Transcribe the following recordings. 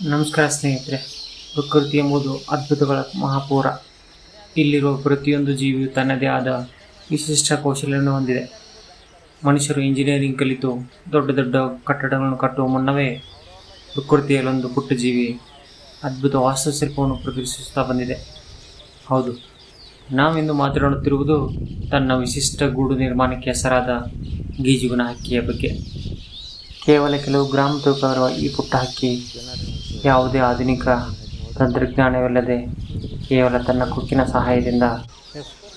ನಮಸ್ಕಾರ ಸ್ನೇಹಿತರೆ. ಪ್ರಕೃತಿ ಎಂಬುದು ಅದ್ಭುತಗಳ ಮಹಾಪೂರ. ಇಲ್ಲಿರುವ ಪ್ರತಿಯೊಂದು ಜೀವಿಯು ತನ್ನದೇ ಆದ ವಿಶಿಷ್ಟ ಕೌಶಲ್ಯವನ್ನು ಹೊಂದಿದೆ. ಮನುಷ್ಯರು ಇಂಜಿನಿಯರಿಂಗ್ ಕಲಿತು ದೊಡ್ಡ ದೊಡ್ಡ ಕಟ್ಟಡಗಳನ್ನು ಕಟ್ಟುವ ಮುನ್ನವೇ ಪ್ರಕೃತಿಯಲ್ಲೊಂದು ಪುಟ್ಟ ಜೀವಿ ಅದ್ಭುತ ವಾಸ್ತುಶಿಲ್ಪವನ್ನು ಪ್ರದರ್ಶಿಸುತ್ತಾ ಬಂದಿದೆ. ಹೌದು, ನಾವಿಂದು ಮಾತನಾಡುತ್ತಿರುವುದು ತನ್ನ ವಿಶಿಷ್ಟ ಗೂಡು ನಿರ್ಮಾಣಕ್ಕೆ ಹೆಸರಾದ ಗೀಜುಗನ ಹಕ್ಕಿಯ ಬಗ್ಗೆ. ಕೇವಲ ಕೆಲವು ಗ್ರಾಮ ತೂಕವಿರುವ ಈ ಪುಟ್ಟ ಹಕ್ಕಿ ಯಾವುದೇ ಆಧುನಿಕ ತಂತ್ರಜ್ಞಾನವಿಲ್ಲದೆ ಕೇವಲ ತನ್ನ ಕೊಕ್ಕಿನ ಸಹಾಯದಿಂದ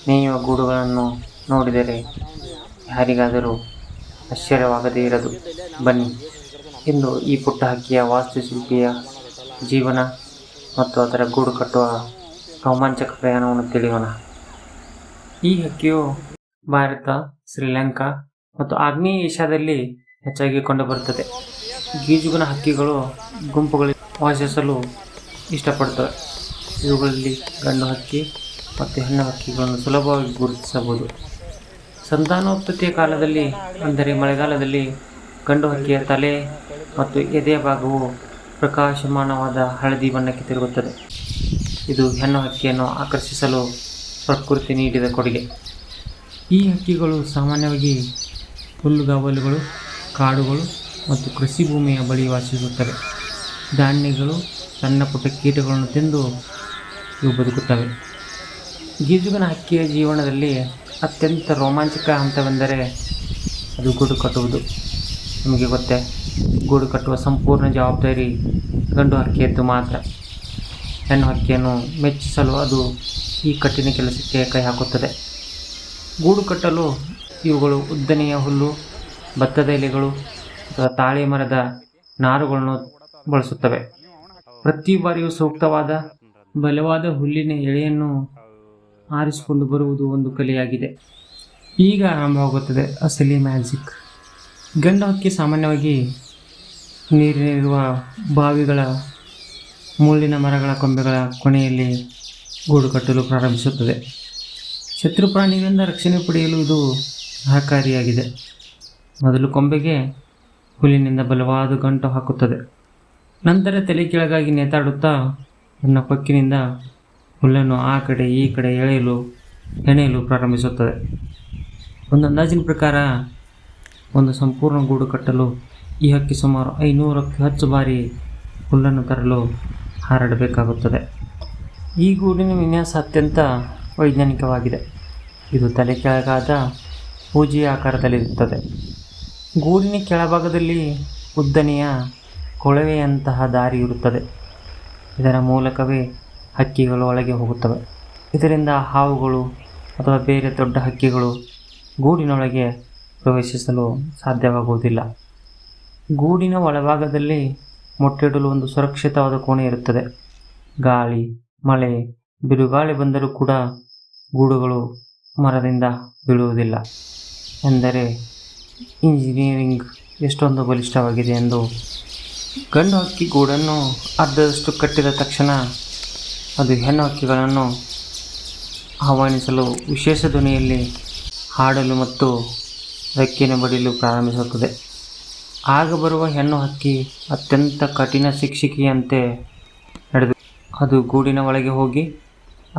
ನೇಯುವ ಗೂಡುಗಳನ್ನು ನೋಡಿದರೆ ಯಾರಿಗಾದರೂ ಆಶ್ಚರ್ಯವಾಗದೇ ಇರದು. ಬನ್ನಿ, ಇಂದು ಈ ಪುಟ್ಟ ಹಕ್ಕಿಯ ವಾಸ್ತುಶಿಲ್ಪಿಯ ಜೀವನ ಮತ್ತು ಅದರ ಗೂಡು ಕಟ್ಟುವ ರೋಮಾಂಚಕ ಪ್ರಯಾಣವನ್ನು ತಿಳಿಯೋಣ. ಈ ಹಕ್ಕಿಯು ಭಾರತ, ಶ್ರೀಲಂಕಾ ಮತ್ತು ಆಗ್ನೇಯ ಏಷ್ಯಾದಲ್ಲಿ ಹೆಚ್ಚಾಗಿ ಕಂಡುಬರುತ್ತದೆ. ಗೀಜುಗನ ಹಕ್ಕಿಗಳು ಗುಂಪುಗಳಲ್ಲಿ ವಾಸಿಸಲು ಇಷ್ಟಪಡುತ್ತವೆ. ಇವುಗಳಲ್ಲಿ ಗಂಡು ಹಕ್ಕಿ ಮತ್ತು ಹೆಣ್ಣು ಹಕ್ಕಿಗಳನ್ನು ಸುಲಭವಾಗಿ ಗುರುತಿಸಬಹುದು. ಸಂತಾನೋತ್ಪತ್ತಿಯ ಕಾಲದಲ್ಲಿ, ಅಂದರೆ ಮಳೆಗಾಲದಲ್ಲಿ, ಗಂಡು ಹಕ್ಕಿಯ ತಲೆ ಮತ್ತು ಎದೆಯ ಭಾಗವು ಪ್ರಕಾಶಮಾನವಾದ ಹಳದಿ ಬಣ್ಣಕ್ಕೆ ತಿರುಗುತ್ತದೆ. ಇದು ಹೆಣ್ಣು ಹಕ್ಕಿಯನ್ನು ಆಕರ್ಷಿಸಲು ಪ್ರಕೃತಿ ನೀಡಿದ ಕೊಡುಗೆ. ಈ ಹಕ್ಕಿಗಳು ಸಾಮಾನ್ಯವಾಗಿ ಹುಲ್ಲುಗಾವಲುಗಳು, ಕಾಡುಗಳು ಮತ್ತು ಕೃಷಿ ಭೂಮಿಯ ಬಳಿ ವಾಸಿಸುತ್ತವೆ. ಧಾನ್ಯಗಳು, ಸಣ್ಣ ಪುಟ್ಟ ಕೀಟಗಳನ್ನು ತಿಂದು ಇವು ಬದುಕುತ್ತವೆ. ಗೀಜುಗನ ಹಕ್ಕಿಯ ಜೀವನದಲ್ಲಿ ಅತ್ಯಂತ ರೋಮಾಂಚಕ ಹಂತವೆಂದರೆ ಅದು ಗೂಡು ಕಟ್ಟುವುದು. ನಿಮಗೆ ಗೊತ್ತೇ, ಗೂಡು ಕಟ್ಟುವ ಸಂಪೂರ್ಣ ಜವಾಬ್ದಾರಿ ಗಂಡು ಹಕ್ಕಿಯದ್ದು ಮಾತ್ರ. ಹೆಣ್ಣು ಹಕ್ಕಿಯನ್ನು ಮೆಚ್ಚಿಸಲು ಅದು ಈ ಕಠಿಣ ಕೆಲಸಕ್ಕೆ ಕೈ ಹಾಕುತ್ತದೆ. ಗೂಡು ಕಟ್ಟಲು ಇವುಗಳು ಉದ್ದನೆಯ ಹುಲ್ಲು, ಭತ್ತದ ಎಲೆಗಳು ಅಥವಾ ತಾಳೆ ಮರದ ನಾರುಗಳನ್ನು ಬಳಸುತ್ತವೆ. ಪ್ರತಿ ಬಾರಿಯೂ ಸೂಕ್ತವಾದ ಬಲವಾದ ಹುಲ್ಲಿನ ಎಳೆಯನ್ನು ಆರಿಸಿಕೊಂಡು ಬರುವುದು ಒಂದು ಕಲೆಯಾಗಿದೆ. ಈಗ ಆರಂಭವಾಗುತ್ತದೆ ಅಸಲಿ ಮ್ಯಾಜಿಕ್. ಗಂಡು ಹಕ್ಕಿ ಸಾಮಾನ್ಯವಾಗಿ ನೀರಿರುವ ಬಾವಿಗಳ, ಮುಳ್ಳಿನ ಮರಗಳ ಕೊಂಬೆಗಳ ಕೊನೆಯಲ್ಲಿ ಗೂಡು ಕಟ್ಟಲು ಪ್ರಾರಂಭಿಸುತ್ತದೆ. ಶತ್ರು ಪ್ರಾಣಿಗಳಿಂದ ರಕ್ಷಣೆ ಪಡೆಯಲು ಇದು ಸಹಕಾರಿಯಾಗಿದೆ. ಮೊದಲು ಕೊಂಬೆಗೆ ಹುಲ್ಲಿನಿಂದ ಬಲವಾದ ಗಂಟು ಹಾಕುತ್ತದೆ. ನಂತರ ತಲೆ ಕೆಳಗಾಗಿ ನೇತಾಡುತ್ತಾ ತನ್ನ ಕೊಕ್ಕಿನಿಂದ ಹುಲ್ಲನ್ನು ಆ ಕಡೆ ಈ ಕಡೆ ಹೆಣೆಯಲು ಪ್ರಾರಂಭಿಸುತ್ತದೆ. ಒಂದು ಅಂದಾಜಿನ ಪ್ರಕಾರ ಒಂದು ಸಂಪೂರ್ಣ ಗೂಡು ಕಟ್ಟಲು ಈ ಹಕ್ಕಿ ಸುಮಾರು 500ಕ್ಕೂ ಹೆಚ್ಚು ಬಾರಿ ಹುಲ್ಲನ್ನು ತರಲು ಹಾರಾಡಬೇಕಾಗುತ್ತದೆ. ಈ ಗೂಡಿನ ವಿನ್ಯಾಸ ಅತ್ಯಂತ ವೈಜ್ಞಾನಿಕವಾಗಿದೆ. ಇದು ತಲೆ ಕೆಳಗಾದ ಹೂಜಿಯ ಆಕಾರದಲ್ಲಿರುತ್ತದೆ. ಗೂಡಿನ ಕೆಳಭಾಗದಲ್ಲಿ ಉದ್ದನೆಯ ಕೊಳವೆಯಂತಹ ದಾರಿ ಇರುತ್ತದೆ. ಇದರ ಮೂಲಕವೇ ಹಕ್ಕಿಗಳು ಒಳಗೆ ಹೋಗುತ್ತವೆ. ಇದರಿಂದ ಹಾವುಗಳು ಅಥವಾ ಬೇರೆ ದೊಡ್ಡ ಹಕ್ಕಿಗಳು ಗೂಡಿನೊಳಗೆ ಪ್ರವೇಶಿಸಲು ಸಾಧ್ಯವಾಗುವುದಿಲ್ಲ. ಗೂಡಿನ ಒಳಭಾಗದಲ್ಲಿ ಮೊಟ್ಟೆಯಿಡಲು ಒಂದು ಸುರಕ್ಷಿತವಾದ ಕೋಣೆ ಇರುತ್ತದೆ. ಗಾಳಿ, ಮಳೆ, ಬಿರುಗಾಳಿ ಬಂದರೂ ಕೂಡ ಗೂಡುಗಳು ಮರದಿಂದ ಬೀಳುವುದಿಲ್ಲ. ಎಂದರೆ ಇಂಜಿನಿಯರಿಂಗ್ ಎಷ್ಟೊಂದು ಬಲಿಷ್ಠವಾಗಿದೆ ಎಂದು. ಗಂಡು ಹಕ್ಕಿ ಗೂಡನ್ನು ಅರ್ಧದಷ್ಟು ಕಟ್ಟಿದ ತಕ್ಷಣ ಅದು ಹೆಣ್ಣು ಹಕ್ಕಿಗಳನ್ನು ಆಹ್ವಾನಿಸಲು ವಿಶೇಷ ಧ್ವನಿಯಲ್ಲಿ ಹಾಡಲು ಮತ್ತು ರೆಕ್ಕೆಯನ್ನು ಬಡಿಯಲು ಪ್ರಾರಂಭಿಸುತ್ತದೆ. ಆಗ ಬರುವ ಹೆಣ್ಣು ಹಕ್ಕಿ ಅತ್ಯಂತ ಕಠಿಣ ಶಿಕ್ಷಕಿಯಂತೆ ನಡೆದು ಅದು ಗೂಡಿನ ಒಳಗೆ ಹೋಗಿ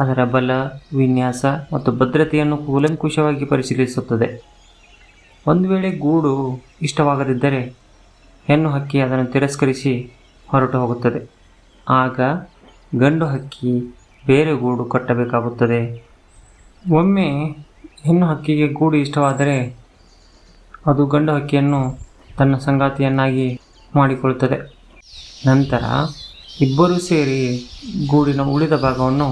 ಅದರ ಬಲ, ವಿನ್ಯಾಸ ಮತ್ತು ಭದ್ರತೆಯನ್ನು ಕೂಲಂಕುಷವಾಗಿ ಪರಿಶೀಲಿಸುತ್ತದೆ. ಒಂದು ವೇಳೆ ಗೂಡು ಇಷ್ಟವಾಗದಿದ್ದರೆ ಹೆಣ್ಣು ಹಕ್ಕಿ ಅದನ್ನು ತಿರಸ್ಕರಿಸಿ ಹೊರಟು ಹೋಗುತ್ತದೆ. ಆಗ ಗಂಡು ಹಕ್ಕಿ ಬೇರೆ ಗೂಡು ಕಟ್ಟಬೇಕಾಗುತ್ತದೆ. ಒಮ್ಮೆ ಹೆಣ್ಣು ಹಕ್ಕಿಗೆ ಗೂಡು ಇಷ್ಟವಾದರೆ ಅದು ಗಂಡು ಹಕ್ಕಿಯನ್ನು ತನ್ನ ಸಂಗಾತಿಯನ್ನಾಗಿ ಮಾಡಿಕೊಳ್ಳುತ್ತದೆ. ನಂತರ ಇಬ್ಬರೂ ಸೇರಿ ಗೂಡಿನ ಉಳಿದ ಭಾಗವನ್ನು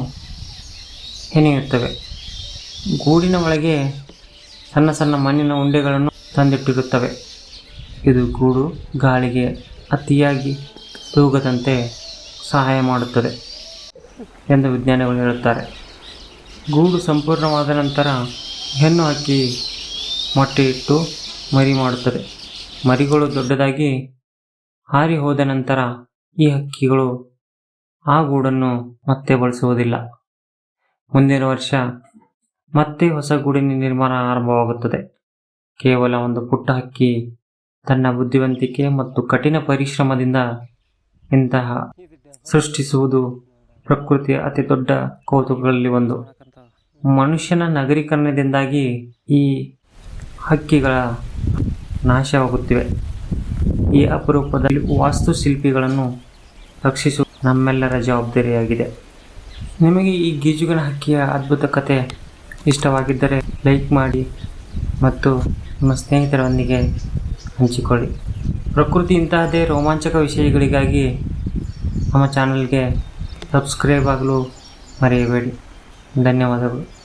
ಹೆಣೆಯುತ್ತವೆ. ಗೂಡಿನ ಒಳಗೆ ಸಣ್ಣ ಸಣ್ಣ ಮಣ್ಣಿನ ಉಂಡೆಗಳನ್ನು ತಂದಿಟ್ಟಿರುತ್ತವೆ. ಇದು ಗೂಡು ಗಾಳಿಗೆ ಅತಿಯಾಗಿ ತೂಗದಂತೆ ಸಹಾಯ ಮಾಡುತ್ತದೆ ಎಂದು ವಿಜ್ಞಾನಿಗಳು ಹೇಳುತ್ತಾರೆ. ಗೂಡು ಸಂಪೂರ್ಣವಾದ ನಂತರ ಹೆಣ್ಣು ಹಕ್ಕಿ ಮೊಟ್ಟೆ ಇಟ್ಟು ಮರಿ ಮಾಡುತ್ತದೆ. ಮರಿಗಳು ದೊಡ್ಡದಾಗಿ ಹಾರಿ ಹೋದ ನಂತರ ಈ ಹಕ್ಕಿಗಳು ಆ ಗೂಡನ್ನು ಮತ್ತೆ ಬಳಸುವುದಿಲ್ಲ. ಮುಂದಿನ ವರ್ಷ ಮತ್ತೆ ಹೊಸ ಗೂಡಿನ ನಿರ್ಮಾಣ ಆರಂಭವಾಗುತ್ತದೆ. ಕೇವಲ ಒಂದು ಪುಟ್ಟ ಹಕ್ಕಿ ತನ್ನ ಬುದ್ಧಿವಂತಿಕೆ ಮತ್ತು ಕಠಿಣ ಪರಿಶ್ರಮದಿಂದ ಇಂತಹ ಸೃಷ್ಟಿಸುವುದು ಪ್ರಕೃತಿಯ ಅತಿ ದೊಡ್ಡ ಕೌತುಕಗಳಲ್ಲಿ ಒಂದು. ಮನುಷ್ಯನ ನಗರೀಕರಣದಿಂದಾಗಿ ಈ ಹಕ್ಕಿಗಳ ನಾಶವಾಗುತ್ತಿವೆ. ಈ ಅಪರೂಪದ ವಾಸ್ತುಶಿಲ್ಪಿಗಳನ್ನು ರಕ್ಷಿಸುವುದು ನಮ್ಮೆಲ್ಲರ ಜವಾಬ್ದಾರಿಯಾಗಿದೆ. ನಿಮಗೆ ಈ ಗೀಜುಗನ ಹಕ್ಕಿಯ ಅದ್ಭುತ ಕಥೆ ಇಷ್ಟವಾಗಿದ್ದರೆ ಲೈಕ್ ಮಾಡಿ ಮತ್ತು ನಿಮ್ಮ ಸ್ನೇಹಿತರೊಂದಿಗೆ ಹಂಚಿಕೊಳ್ಳಿ. ಪ್ರಕೃತಿ ಇಂತಹದೇ ರೋಮಾಂಚಕ ವಿಷಯಗಳಿಗಾಗಿ ನಮ್ಮ ಚಾನಲ್ಗೆ ಸಬ್ಸ್ಕ್ರೈಬ್ ಆಗಲು ಮರೆಯಬೇಡಿ. ಧನ್ಯವಾದಗಳು.